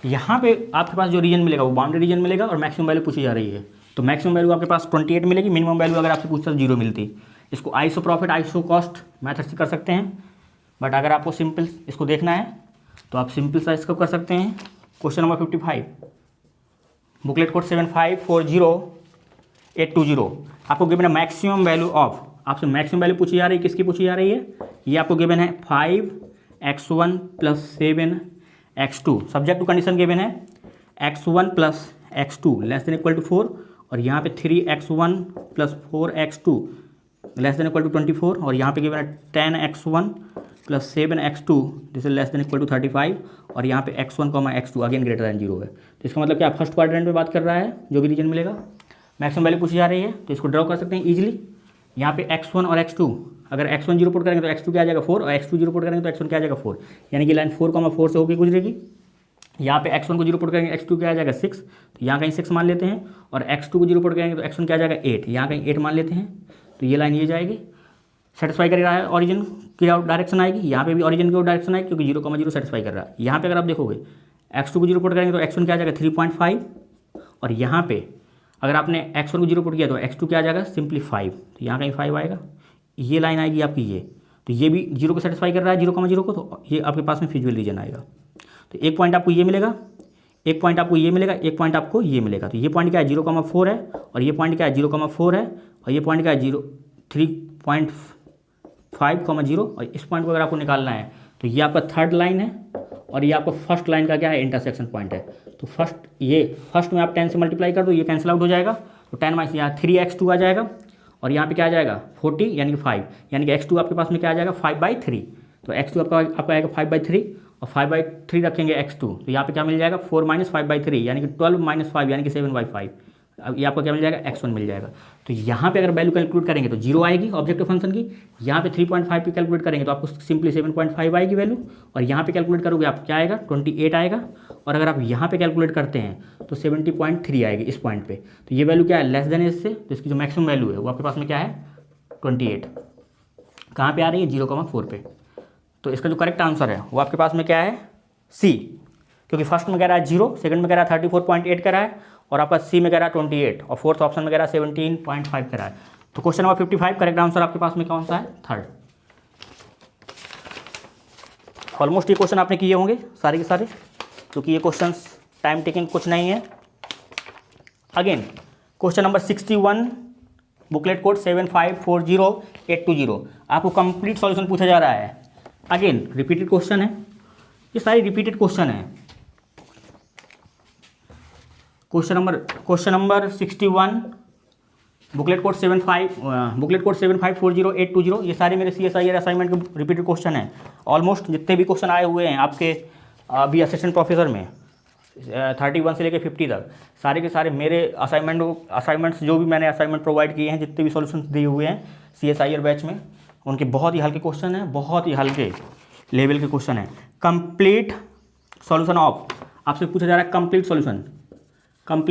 यहाँ पे आपके पास जो रीजन मिलेगा वो बाउंड्री रीजन मिलेगा और मैक्सिमम वैल्यू पूछी जा रही है। तो मैक्सिमम वैल्यू आपके पास 28 मिलेगी, मिनिमम वैल्यू अगर आपसे पूछता तो 0 मिलती। इसको iso profit iso cost method से कर सकते हैं, बट अगर आपको सिंपल इसको देखना है तो आप सिंपल सा इसको कर सकते हैं। क्वेश्चन नंबर 55 बुकलेट कोड 7540820 आपको गिवन है मैक्सिमम वैल्यू ऑफ, आपसे मैक्सिमम वैल्यू पूछी जा रही है, किसकी पूछी जा रही है, ये आपको गिवन है 5x1 plus 7x2। Subject to condition given है x1 plus x2 less then equal to 4 और यहाँ पे 3x1 plus 4x2 less then equal to 24 और यहाँ पे गिवन है 10x1 plus 7x2 this is less then equal to 35 और यहाँ पे x1 x2 again greater than 0 है। तो इसका मतलब क्या, फर्स्ट क्वाड्रेंट में बात कर रहा है, जो भी रीजन मिलेगा मैक्सिमम वैल्यू पूछी जा रही है। तो इसको ड्रॉ कर सकते हैं ईजिली। यहाँ पे x1 और x2, अगर x1 जीरो पुट करेंगे तो x2 क्या आ जाएगा 4 और x2 जीरो पुट करेंगे तो x1 क्या आ जाएगा 4, यानी कि लाइन 4,4 से होकर गुजरेगी। यहाँ पे x1 को जीरो पुट करेंगे x2 क्या आ जाएगा 6, तो यहाँ कहीं 6 मान लेते हैं और x2 को जीरो पुट करेंगे तो x1 क्या आ जाएगा 8, यहाँ कहीं 8 मान लेते हैं। तो ये लाइन ये जाएगी, सेटिस्फाई कर रहा है, ऑरिजिन की डायरेक्शन आएगी। यहाँ पे भी ऑरिजिन की डायरेक्शन आएगी क्योंकि 0,0 सेटिस्फाई कर रहा है। यहाँ पे अगर आप देखोगे x2 को जीरो पुट करेंगे तो x1 क्या आ जाएगा 3.5 और यहाँ पे अगर आपने x1 को जीरो पुट किया तो x2 क्या आ जाएगा सिंपली 5, तो यहाँ कहीं 5 आएगा। ये लाइन आएगी आपकी ये, तो ये भी 0 को सेटिस्फाई कर रहा है 0,0 को, तो ये आपके पास में फिजिकल रीजन आएगा। तो एक पॉइंट आपको ये मिलेगा, एक पॉइंट आपको ये मिलेगा, एक पॉइंट आपको ये मिलेगा। तो ये पॉइंट क्या है 0,4 है और ये पॉइंट क्या है 0,4 है और ये पॉइंट क्या है 3.5,0 और इस पॉइंट को अगर आपको निकालना है तो ये आपका थर्ड लाइन है और ये आपका फर्स्ट लाइन का क्या है इंटरसेक्शन पॉइंट है। तो फर्स्ट में आप 10 से मल्टीप्लाई कर दो, ये कैंसिल आउट हो जाएगा। तो 10 माइनस यहाँ 3x2 आ जाएगा और यहाँ पे क्या आ जाएगा 40 यानी कि 5, यानी कि x2 आपके पास में क्या आ जाएगा 5/3। तो x2 आपका आएगा 5/3 और 5/3 रखेंगे x2, तो यहाँ पे क्या मिल जाएगा 4 माइनस 5/3 यानी कि 12 माइनस 5 यानी कि 7/5। अब ये आपको क्या मिल जाएगा x1 मिल जाएगा। तो यहाँ पे अगर वैल्यू कैलकुलेट करेंगे तो 0 आएगी ऑब्जेक्टिव फंक्शन की। यहाँ पे 3.5 पे कैलकुलेट करेंगे तो आपको सिंपली 7.5 आएगी वैल्यू और यहाँ पे कैलकुलेट करोगे आप क्या आएगा 28 आएगा और अगर आप यहाँ पे कैलकुलेट करते हैं तो 70.3 आएगी इस पॉइंट पे। तो ये वैल्यू क्या है लेस देन इससे, तो इसकी जो मैक्सिमम वैल्यू है वो आपके पास में क्या है 28। कहाँ पे आ रही है 0,4 पे। तो इसका जो करेक्ट आंसर है वो आपके पास में क्या है C, क्योंकि फर्स्ट में कह रहा है 0, सेकंड में कह रहा है 34.8 कह रहा है और आपका C में कह रहा है 28 और फोर्थ ऑप्शन में कह रहा है 17.5 कह रहा है। तो क्वेश्चन नंबर 55 करेक्ट आंसर आपके पास में कौन सा है, थर्ड। ऑलमोस्ट ये क्वेश्चन आपने किए होंगे सारे के सारे, क्योंकि ये क्वेश्चन टाइम टेकिंग कुछ नहीं है। Again question number 61 booklet code 7540820 आपको कंप्लीट सॉल्यूशन पूछा जा रहा है। अगेन रिपीटेड क्वेश्चन है, ये सारी रिपीटेड क्वेश्चन है। क्वेश्चन नंबर 61 बुकलेट कोड 7540820 ये सारे मेरे CSIR असाइनमेंट के रिपीटेड क्वेश्चन हैं। ऑलमोस्ट जितने भी क्वेश्चन आए हुए हैं आपके अभी असिस्टेंट प्रोफेसर में 31 से लेकर 50 तक, सारे के सारे मेरे असाइनमेंट्स जो भी मैंने असाइनमेंट प्रोवाइड किए हैं, जितने भी सॉल्यूशंस दिए हुए हैं CSIR बैच में, उनके बहुत ही हल्के क्वेश्चन हैं, बहुत ही हल्के लेवल के क्वेश्चन हैं। कंप्लीट सॉल्यूशन ऑफ आपसे पूछा जा रहा है कंप्लीट सॉल्यूशन। तो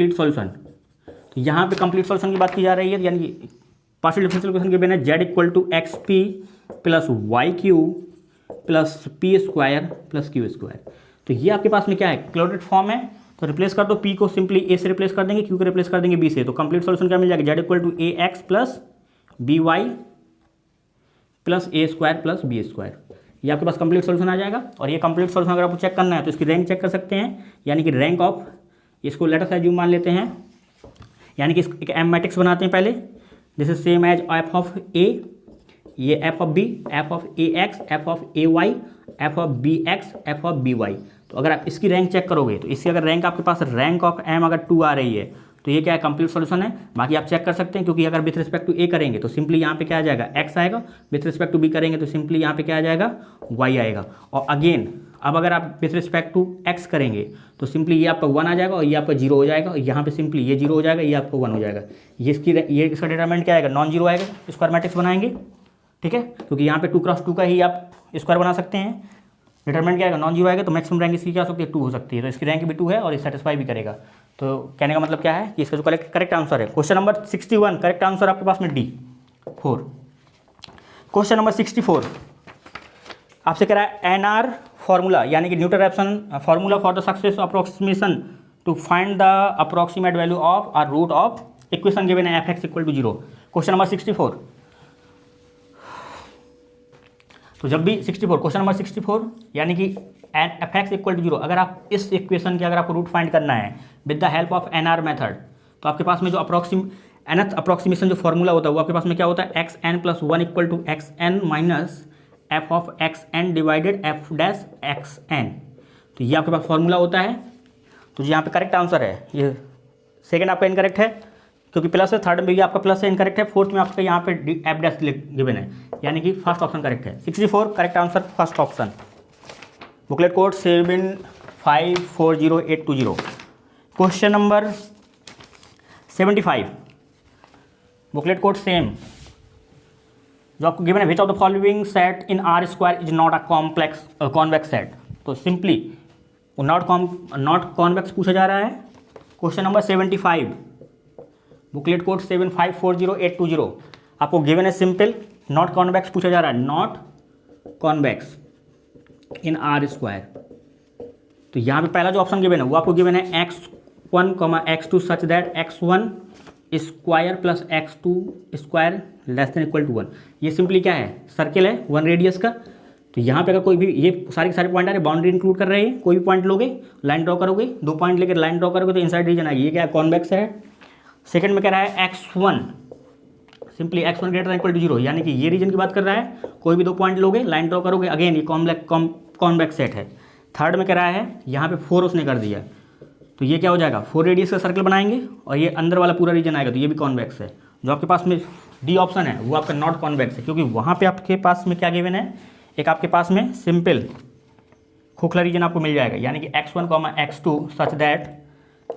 यहाँ पे कंप्लीट सॉल्यूशन की बात की जा रही है, यानी कि पार्शियल डिफरेंशियल इक्वेशन के बिना z equal to XP plus YQ plus P square plus Q square. तो ये आपके पास में क्या है क्लोडेड फॉर्म है, तो रिप्लेस कर दो, P को सिंपली A से रिप्लेस कर देंगे, Q को रिप्लेस कर देंगे B से। तो कंप्लीट सॉल्यूशन क्या मिल जाएगा z equal to AX plus BY plus A square plus B square. ये आपके पास कंप्लीट सॉल्यूशन आ जाएगा। और ये कंप्लीट सॉल्यूशन अगर आपको चेक करना है तो इसकी रैंक चेक कर सकते हैं, यानी कि रैंक ऑफ, इसको लेटर साइज मान लेते हैं, यानी कि एक M मैट्रिक्स बनाते हैं पहले, this is same as F of A, ये F of B, F of A X, F of A Y, F of B X, F of B Y. तो अगर आप इसकी रैंक चेक करोगे तो इसकी अगर रैंक आपके पास रैंक ऑफ एम अगर 2 आ रही है तो ये क्या है, कंप्लीट सॉल्यूशन है। बाकी आप चेक कर सकते हैं, क्योंकि अगर विथ रिस्पेक्ट टू ए करेंगे तो सिंपली यहाँ पे क्या आ जाएगा, एक्स आएगा, विथ रिस्पेक्ट टू बी करेंगे तो सिंपली यहाँ पे क्या आ जाएगा, वाई आएगा। और अगेन अब अगर आप विथ रिस्पेक्ट टू एक्स करेंगे तो सिंपली ये आपका 1 आ जाएगा और ये आपका 0 हो जाएगा, और यहाँ पे सिंपली ये 0 हो जाएगा, ये आपका 1 हो जाएगा। ये इसका डिटरमिनेंट क्या आएगा, नॉन जीरो आएगा। स्क्वायर मैट्रिक्स बनाएंगे, ठीक है, क्योंकि यहाँ पे 2x2 का ही आप स्क्वायर बना सकते हैं। डिटरमिनेंट क्या आएगा, नॉन जीरो आएगा, तो मैक्सिमम रैंक इसकी क्या हो सकती है, 2 हो सकती है। तो इसकी रैंक भी 2 है और ये सेटिस्फाई भी करेगा। तो कहने का मतलब क्या है कि इसका जो करेक्ट आंसर है क्वेश्चन नंबर 61, करेक्ट आंसर आपके पास में डी 4। क्वेश्चन नंबर 64 आपसे कह रहा है एनआर फार्मूला, यानी कि Newton Raphson formula for the success approximation to find the approximate value of और रूट ऑफ इक्वेशन गिवन है F X equal to 0। Question number 64। तो जब भी 64 क्वेश्चन नंबर 64 यानी कि एफ एक्स इक्वल टू 0, अगर आप इस इक्वेशन के अगर आपको रूट फाइंड करना है with the help of NR method, तो आपके पास में जो nth अप्रोक्सीमेशन जो फॉर्मूला होता है वो आपके पास में क्या होता है, x n plus 1 equal to x n minus f of x n divided f dash x n. तो ये आपके पास फॉर्मूला होता है। तो यहाँ पे करेक्ट आंसर है, ये सेकंड आपका इनकरेक्ट है क्योंकि प्लस है, थर्ड में भी आपका प्लस है, इनकरेक्ट है, फोर्थ में आपका यहाँ पे एफ डैश गिवन है, यानी कि फर्स्ट ऑप्शन करेक्ट है। 64 correct answer first option. Booklet code 7540820। Question number 75 booklet code same जो आपको गिवन है, which of the following set in are square is not a complex convex set. तो simply not convex पूछा जा रहा है। Question number 75 booklet code 7540820 आपको given है सिंपल नॉट कॉन्वेक्स पूछा जा रहा है, not convex in are square. तो यहाँ पे पहला जो ऑप्शन गिवन है वो आपको गिवन है x1, x2 such that x1 square plus x2 square less then equal to 1। ये सिंपली क्या है, सर्किल है 1 रेडियस का। तो यहाँ पे अगर कोई भी ये सारे के सारे पॉइंट आ रहे हैं, बाउंड्री इंक्लूड कर रहे हैं, कोई भी पॉइंट लोगे लाइन ड्रॉ करोगे, 2 पॉइंट लेकर लाइन ड्रॉ करोगे तो इनसाइड रीजन आएगी। ये क्या है, कॉन्वेक्स है। सेकंड में कह रहा है x1 simply x1 greater equal to 0, यानी कि ये रीजन की बात कर रहा है, कोई भी 2 पॉइंट लोगे लाइन ड्रॉ करोगे, अगेन ये कॉन्वेक्स सेट है। थर्ड में कह रहा है यहाँ पे 4 उसने कर दिया, तो ये क्या हो जाएगा, 4 रेडियस का सर्कल बनाएंगे और ये अंदर वाला पूरा रीजन आएगा, तो ये भी कॉन्वेक्स है। जो आपके पास में डी ऑप्शन है वो आपका नॉट कॉन्वेक्स है, क्योंकि वहाँ पे आपके पास में क्या गिवन है, एक आपके पास में सिंपल खोखला रीजन आपको मिल जाएगा, यानी कि x1, x2 such that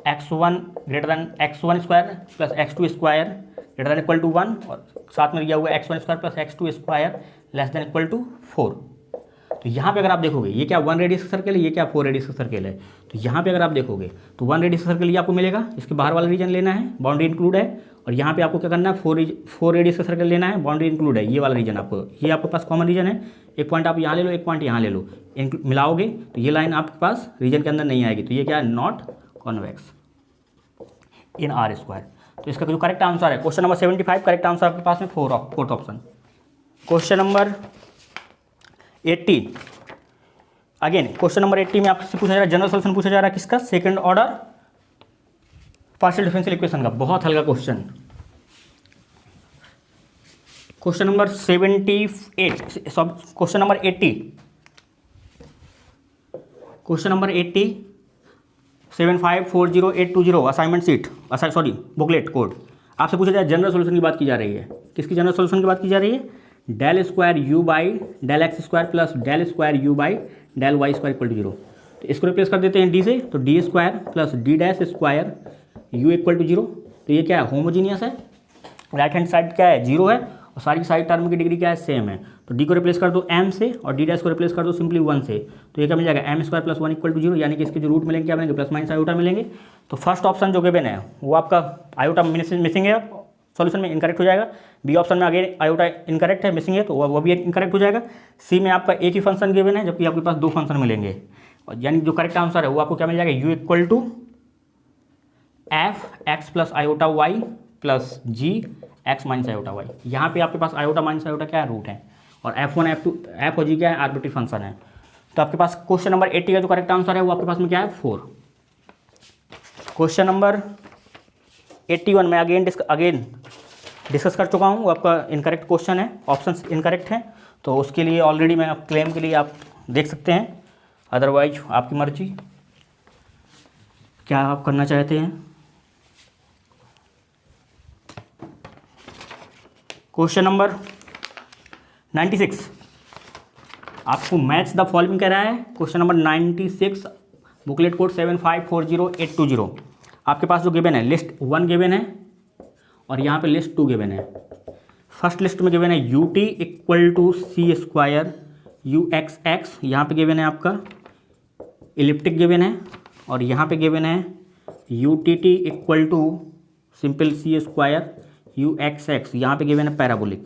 x1 greater than x1 square plus x2 square greater than equal to 1, और साथ में दिया हुआ x1 square plus x2 square less then equal to 4। तो यहाँ पे अगर आप देखोगे ये क्या 1 रेडियस का सर्कल है, ये क्या 4 रेडियस का सर्कल है। तो यहाँ पे अगर आप देखोगे तो 1 रेडियस का सर्कल ये आपको मिलेगा, इसके बाहर वाला रीजन लेना है, बाउंड्री इंक्लूड है, और यहाँ पे आपको क्या करना है, 4 रेडियस का सर्कल लेना है, बाउंड्री इंक्लूड है, ये वाला रीजन आपको, ये आपके पास कॉमन रीजन है। एक पॉइंट आप यहाँ ले लो, एक पॉइंट यहाँ ले लो, मिलाओगे तो ये लाइन आपके पास रीजन के अंदर नहीं आएगी, तो ये क्या है, not convex in are square. तो इसका जो करेक्ट आंसर है क्वेश्चन नंबर 75, करेक्ट आंसर आपके पास में fourth option. Question number 80 again question number 80 में आपसे पूछा जा रहा है, जनरल सॉल्यूशन पूछा जा रहा है किसका, second order partial differential equation का, बहुत हल्का question. Question number question number 80 question number 80 7540820 assignment seat, sorry booklet code. आपसे पूछा जाए जनरल सॉल्यूशन की बात की जा रही है, किसकी जनरल सॉल्यूशन की बात की जा रही है, del square u by del x square plus del square u by del y square equal to 0। तो इसको रिप्लेस कर देते हैं डी से, तो D square plus D dash square u equal to 0। तो ये क्या है, होमोजीनियस है, राइट हैंड साइड क्या है 0 है, और सारी साइड टर्म की डिग्री क्या है, सेम है। तो डी को रिप्लेस कर दो m से और डी डैश को रिप्लेस कर दो सिंपली 1 से, तो ये क्या मिल जाएगा, m square plus 1 equal to 0, यानी कि इसके जो रूट मिलेंगे क्या मिलेंगे, प्लस माइनस आयोटा मिलेंगे। तो फर्स्ट ऑप्शन जो गिवन है वो आपका आयोटा मिसिंग है, सॉल्यूशन में इनकरेक्ट हो जाएगा। बी ऑप्शन में अगेन आयोटा इनकरेक्ट है, मिसिंग है, तो वो भी इनकरेक्ट हो जाएगा। सी में आपका एक ही फंक्शन गिवन है, जबकि आपके पास 2 फंक्शन मिलेंगे, और यानी जो करेक्ट आंसर है वो आपको क्या मिल जाएगा, u equal to f x plus iota y plus g x minus iota y. यहाँ पे आपके पास आयोटा माइनस आयोटा क्या है, रूट है, और F1 F2 एफ और जी क्या है, आर्बिट्री फंक्शन है। तो आपके पास क्वेश्चन नंबर 80 का जो करेक्ट आंसर है वो आपके पास में क्या है, 4। क्वेश्चन नंबर 81 में अगेन डिस्कस कर चुका हूँ, वो आपका इनकरेक्ट क्वेश्चन है, ऑप्शंस इनकरेक्ट हैं, तो उसके लिए ऑलरेडी मैं आप क्लेम के लिए आप देख सकते हैं, अदरवाइज आपकी मर्जी क्या आप करना चाहते हैं। क्वेश्चन नंबर 96, आपको मैच द फॉलोइंग कह रहा है। Question number 96, booklet code 7540820। आपके पास जो गिवन है लिस्ट 1 गिवन है और यहाँ पे लिस्ट 2 गिवन है। फर्स्ट लिस्ट में गिवन है ut equal to c square UXX, यहाँ पे गिवन है आपका इलिप्टिक गिवन है, और यहाँ पे गिवन है UTT equal to simple c square UXX, यहाँ पे गिवन है पैराबोलिक,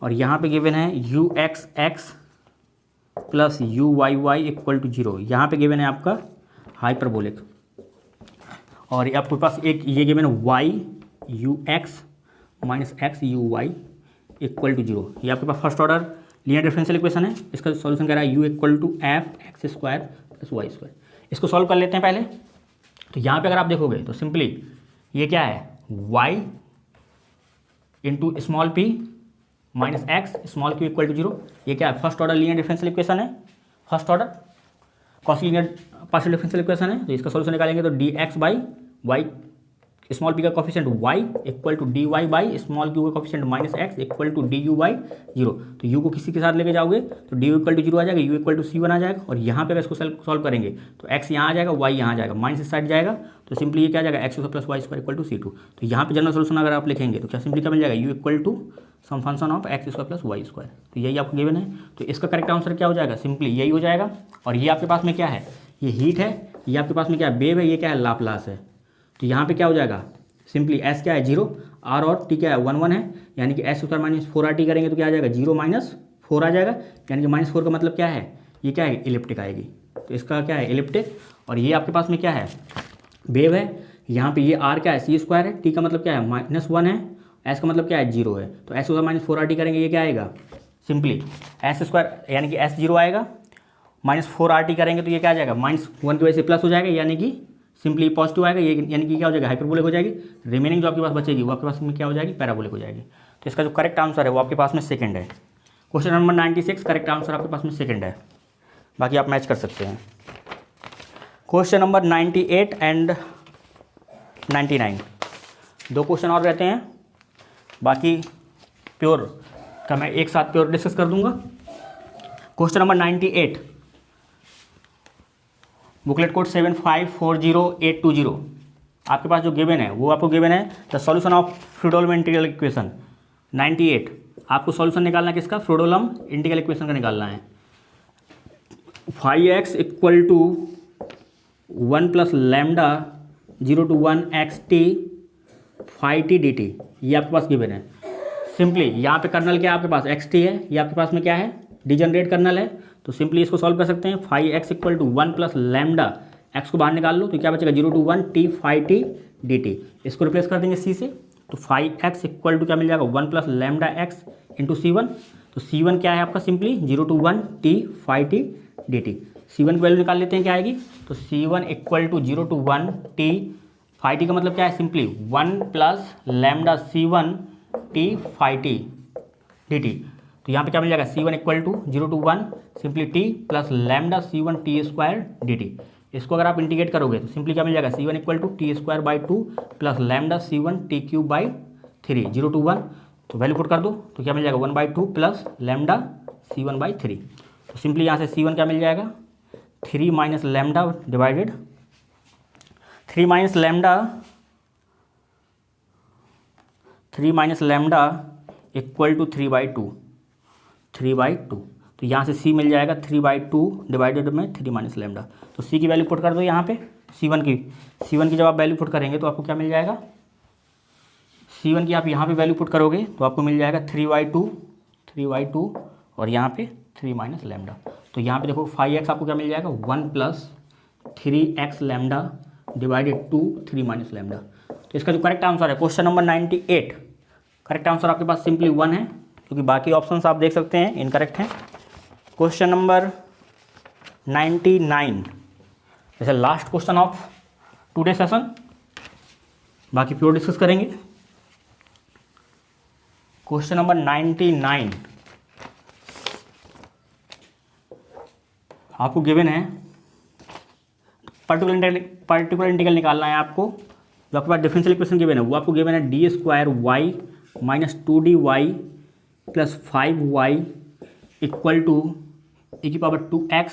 और यहाँ पे गिवन है UXX plus UYY equal to 0, यहाँ पे गिवन है आपका हाइपरबोलिक, और आपके पास एक ये गिवन है y UX minus x UY equal to 0। ये आपके पास first order linear differential equation है। इसका सॉल्यूशन कह रहा है u equal to f x square plus Y square. इसको सॉल्व कर लेते हैं पहले। तो यहाँ पे अगर आप देखोगे तो सिंपली ये क्या है y into small p minus x small q equal to 0। ये क्या है first order linear differential equation है, first order quasi linear partial differential equation है। तो इसका सॉल्यूशन निकालेंगे तो dx by y small p का coefficient y equal to dy by small q का coefficient minus x equal to du by 0। तो u को किसी के साथ लेके जाओगे तो du इक्वल टू 0 आ जाएगा, u इक्वल टू c1 आ जाएगा, और यहाँ पे अगर इसको सॉल्व करेंगे तो x यहाँ आ जाएगा, y यहाँ आ जाएगा, माइनस इस साइड जाएगा, तो सिंपली ये क्या आ जाएगा x plus Y square equal to c2। तो यहाँ पे जनरल सोल्यूशन अगर आप लिखेंगे तो क्या सिंपली क्या मिल जाएगा u equal to some function of x square plus Y square. तो यही आपको गिवन है। तो इसका करेक्ट आंसर क्या हो जाएगा, सिंपली यही हो जाएगा। और ये आपके पास में क्या है, ये हीट है, ये आपके पास में क्या है वेव है, ये क्या है लाप्लास है। तो यहाँ पे क्या हो जाएगा सिंपली एस क्या है 0, आर और टी क्या है 1 1 है, यानी कि एस स्क्वायर माइनस 4r करेंगे तो क्या आ जाएगा 0 माइनस 4 आ जाएगा, यानी कि माइनस 4 का मतलब क्या है, ये क्या है इलिप्टिक आएगी। तो इसका क्या है इलिप्टिक, और ये आपके पास में क्या है वेव है। यहाँ पे ये आर क्या है सी स्क्वायर है, टी का मतलब क्या है -1 है, एस का मतलब क्या है 0 है। तो एस स्क्वायर माइनस 4r करेंगे ये क्या आएगा सिंपली एस स्क्वायर, यानी कि एस 0 आएगा, माइनस 4r करेंगे तो ये क्या आ जाएगा -1 की वजह से प्लस हो जाएगा, यानी कि सिंपली पॉजिटिव आएगा, ये यानी कि क्या हो जाएगा हाइपरबोलिक हो जाएगी। रिमेनिंग जो आपके पास बचेगी वो आपके पास में क्या हो जाएगी पैराबोलिक हो जाएगी। तो इसका जो करेक्ट आंसर है वो आपके पास में सेकंड है। क्वेश्चन नंबर 96 करेक्ट आंसर आपके पास में सेकंड है, बाकी आप मैच कर सकते हैं। क्वेश्चन नंबर 98 एंड 99 दो क्वेश्चन और रहते हैं, बाकी प्योर का मैं एक साथ प्योर डिस्कस कर दूंगा। Question number 98, booklet code 7540820। आपके पास जो गिवन है वो आपको गिवन है the solution of Fredholm integral equation 98। आपको सॉल्यूशन निकालना है किसका, फ्रीडोलम इंटीग्रल इक्वेशन का निकालना है। 5x equal to 1 plus lambda 0 to 1 xt phi t dt, ये आपके पास गिवन है। सिंपली यहाँ पे कर्नल क्या है आपके पास xt है, ये आपके पास में क्या है डिजनरेट कर्नल है। तो सिंपली इसको सॉल्व कर सकते हैं। 5x equal to 1 plus lambda, x को बाहर निकाल लो तो क्या बचेगा 0 to 1 t phi t dt, इसको रिप्लेस कर देंगे c से। तो 5x इक्वल टू क्या मिल जाएगा 1 plus lambda x into c1। तो c1 क्या है आपका simply 0 to 1 t phi t dt, c1 की वैल्यू निकाल लेते हैं क्या आएगी। तो c1 equal to 0 to 1 t phi t का मतलब क्या है simply 1 plus lambda c1 t phi t dt। तो यहाँ पे क्या मिल जाएगा c1 equal to 0 to 1 simply t plus lambda c1 t square dt। इसको अगर आप इंटीग्रेट करोगे तो सिंपली क्या मिल जाएगा c1 equal to t square by 2 plus lambda c1 t cube by 3 0 to 1। तो वैल्यू पुट कर दो तो क्या मिल जाएगा 1/2 प्लस लैम्डा c1 बाई 3। तो सिंपली यहाँ से c1 क्या मिल जाएगा 3 minus lambda divided 3 minus lambda equal to 3/2 तो यहाँ से c मिल जाएगा 3/2 डिवाइडेड में 3 माइनस लैम्डा। तो c की वैल्यू पुट कर दो यहाँ पे c1 की जब आप वैल्यू पुट करेंगे तो आपको क्या मिल जाएगा c1 की आप यहाँ पे वैल्यू पुट करोगे तो आपको मिल जाएगा 3/2 और यहाँ पे 3 माइनस लैम्डा। तो यहाँ पे देखो 5x आपको क्या मिल जाएगा 1 plus 3x lambda divided 2 3 minus lambda. तो इसका जो करेक्ट आंसर है क्वेश्चन नंबर 98, करेक्ट आंसर आपके पास सिंपली 1 है, क्योंकि बाकी ऑप्शंस आप देख सकते हैं इनकरेक्ट हैं। क्वेश्चन नंबर 99 जैसे last question of today session, बाकी प्योर डिस्कस करेंगे। क्वेश्चन नंबर 99 आपको गिवन है, पर्टिकुलर इंटीग्रल निकालना है आपको। जो आपके पास डिफरेंशियल इक्वेशन गिवन है वो आपको गिवन है D square y minus 2dy plus 5y equal to e की पावर 2x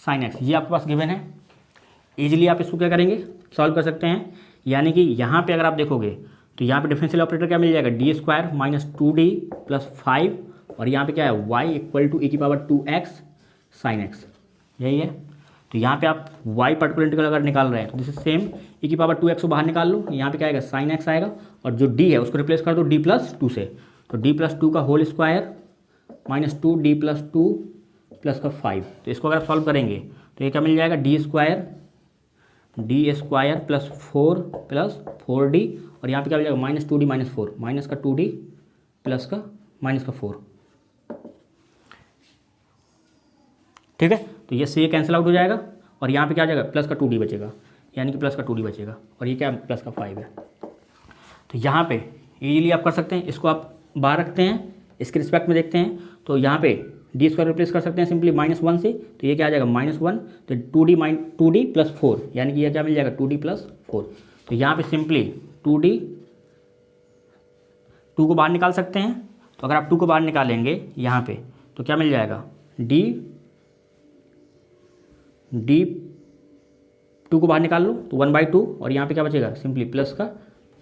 साइन x, ये आपके पास गिवन है। इजीली आप इसको क्या करेंगे, सॉल्व कर सकते हैं। यानी कि यहाँ पे अगर आप देखोगे तो यहाँ पे डिफरेंशियल ऑपरेटर क्या मिल जाएगा, D square minus 2d plus 5, और यहाँ पे क्या है y इक्वल टू e की पावर 2x साइन x, यही है। तो यहाँ पे आप y पर्टिकुलर इंटीग्रल अगर निकाल रहे हैं तो दिस इज सेम, e की पावर 2x को बाहर निकाल लो, यहाँ पे क्या आएगा साइन x आएगा, और जो d है उसको रिप्लेस कर दो d प्लस 2 से, तो d प्लस 2 का whole square minus 2d plus 2 plus का 5। तो इसको अगर आप सॉल्व करेंगे तो ये क्या मिल जाएगा, D square plus 4 plus 4d, और यहाँ पे क्या मिल जाएगा माइनस 2d माइनस 4, माइनस का 2d प्लस का माइनस का 4, ठीक है। तो ये से कैंसिल आउट हो जाएगा, और यहाँ पे क्या आ जाएगा प्लस का 2d बचेगा, यानी कि प्लस का 2d बचेगा, और ये क्या प्लस का 5 है। तो यहाँ पे इजीली आप कर सकते हैं, इसको आप बाहर रखते हैं, इसके रिस्पेक्ट में देखते हैं, तो यहाँ पे डी स्क्वायर रिप्लेस कर सकते हैं सिंपली -1 से, तो ये क्या आ जाएगा -1, तो 2d प्लस 4, यानी कि ये क्या मिल जाएगा 2d प्लस 4। तो यहाँ पे सिंपली 2 को बाहर निकाल सकते हैं, तो अगर आप 2 को बाहर निकालेंगे यहाँ पे तो क्या मिल जाएगा, डी 2 को बाहर निकाल लो तो 1/2, और यहाँ पे क्या बचेगा सिंपली प्लस का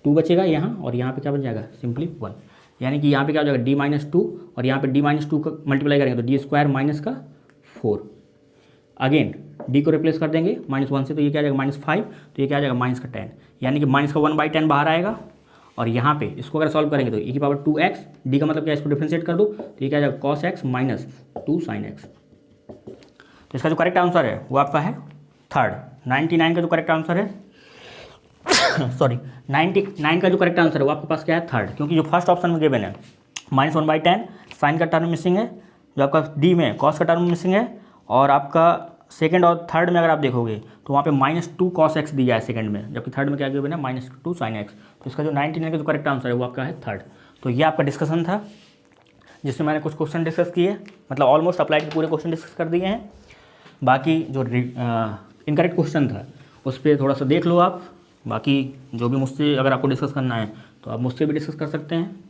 2 बचेगा यहाँ, और यहाँ पे क्या बच जाएगा सिंपली 1, यानी कि यहाँ पे क्या हो जाएगा d-2, और यहाँ पे d-2 का मल्टीप्लाई करेंगे तो डी स्क्वायर माइनस का 4, अगेन d को रिप्लेस कर देंगे -1 से, तो ये क्या आ जाएगा -5, तो ये क्या आ जाएगा माइनस का 10, यानी कि माइनस का 1/10 बाहर आएगा, और यहाँ पे इसको अगर सॉल्व करेंगे तो e की पावर 2x, d का मतलब क्या है, इसको डिफरेंशिएट कर दो, तो ये क्या आ जाएगा cos x minus 2 sin x। तो इसका जो करेक्ट आंसर है वो आपका है थर्ड। 99 का जो करेक्ट आंसर है सॉरी 99 का जो करेक्ट आंसर है वो आपके पास क्या है, थर्ड, क्योंकि जो फर्स्ट ऑप्शन में गिवन है -1/10 साइन का टर्म मिसिंग है, जो आपका डी में कॉस का टर्म मिसिंग है, और आपका सेकंड और थर्ड में अगर आप देखोगे तो वहाँ पे -2 cos x दिया है सेकंड में, जबकि थर्ड में क्या गिवन है -2 sin x। तो इसका जो 99 का जो करेक्ट आंसर है वो आपका है थर्ड। तो ये आपका डिस्कशन था जिसमें मैंने कुछ क्वेश्चन डिस्कस किए, मतलब ऑलमोस्ट अप्लाइड के पूरे क्वेश्चन डिस्कस कर दिए हैं। बाकी जो इनकरेक्ट क्वेश्चन था उस पर थोड़ा सा देख लो आप, बाकी जो भी मुझसे अगर आपको डिस्कस करना है तो आप मुझसे भी डिस्कस कर सकते हैं।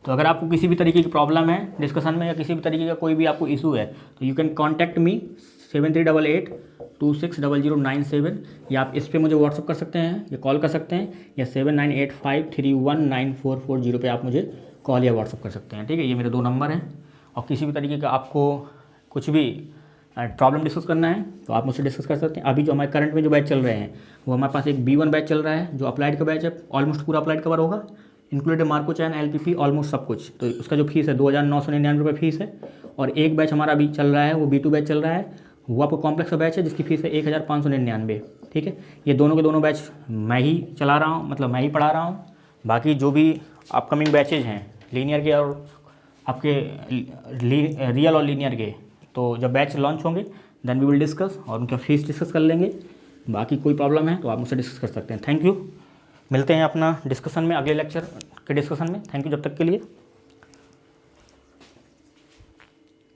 तो अगर आपको किसी भी तरीके की प्रॉब्लम है डिस्कशन में, या किसी भी तरीके का कोई भी आपको इशू है, तो यू कैन कॉन्टैक्ट मी 7388260097, या आप इस पर मुझे व्हाट्सअप कर सकते हैं या कॉल कर सकते हैं, या 7985319440 पे आप मुझे कॉल या व्हाट्सअप कर सकते हैं, ठीक है। ये मेरे 2 नंबर हैं, और किसी भी तरीके का आपको कुछ भी प्रॉब्लम डिस्कस करना है तो आप मुझसे डिस्कस कर सकते हैं। अभी जो हमारे करंट में जो बैच चल रहे हैं वो हमारे पास एक B1 बैच चल रहा है, जो अप्लाइड का बैच है, ऑलमोस्ट पूरा अप्लाइड कवर होगा, इंक्लूडेड मार्को चैन LPP ऑलमोस्ट सब कुछ। तो उसका जो फीस है 2999 रुपये फीस है, और एक बैच हमारा अभी चल रहा है वो B2 बैच चल रहा है, वो आपको कॉम्प्लेक्स का बैच है जिसकी फीस है 1599, ठीक है। ये दोनों के दोनों बैच मैं ही चला रहा हूँ, मतलब मैं ही पढ़ा रहा हूँ। बाकी जो भी अपकमिंग बैचेज हैं लीनियर के और आपके रियल और लीनियर के, तो जब बैच लॉन्च होंगे देन वी विल डिस्कस, और उनका फीस डिस्कस कर लेंगे। बाकी कोई प्रॉब्लम है तो आप मुझसे डिस्कस कर सकते हैं। थैंक यू, मिलते हैं अपना डिस्कशन में, अगले लेक्चर के डिस्कशन में। थैंक यू जब तक के लिए।